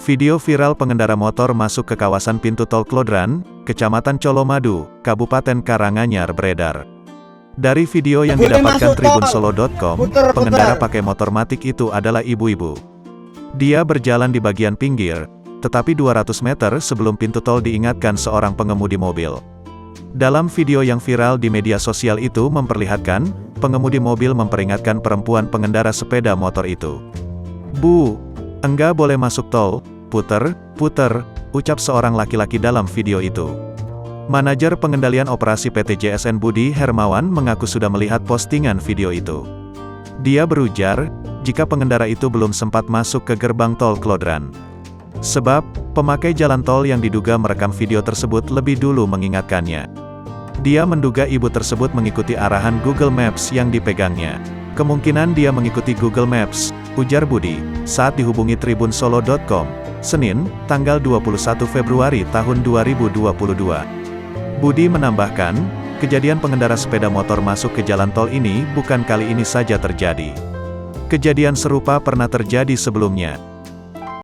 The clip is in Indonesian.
Video viral pengendara motor masuk ke kawasan pintu tol Klodran, Kecamatan Colomadu, Kabupaten Karanganyar beredar. Dari video yang didapatkan Tribunsolo.com, pengendara pakai motor matic itu adalah ibu-ibu. Dia berjalan di bagian pinggir, tetapi 200 meter sebelum pintu tol diingatkan seorang pengemudi mobil. Dalam video yang viral di media sosial itu memperlihatkan, pengemudi mobil memperingatkan perempuan pengendara sepeda motor itu. "Bu, enggak boleh masuk tol, puter, ucap seorang laki-laki dalam video itu. Manajer pengendalian operasi PT JSN Budi Hermawan mengaku sudah melihat postingan video itu. Dia berujar, jika pengendara itu belum sempat masuk ke gerbang tol Klodran. Sebab, pemakai jalan tol yang diduga merekam video tersebut lebih dulu mengingatkannya. Dia menduga ibu tersebut mengikuti arahan Google Maps yang dipegangnya. Kemungkinan dia mengikuti Google Maps, ujar Budi, saat dihubungi Tribunsolo.com, Senin, tanggal 21 Februari tahun 2022. Budi menambahkan, kejadian pengendara sepeda motor masuk ke jalan tol ini bukan kali ini saja terjadi. Kejadian serupa pernah terjadi sebelumnya.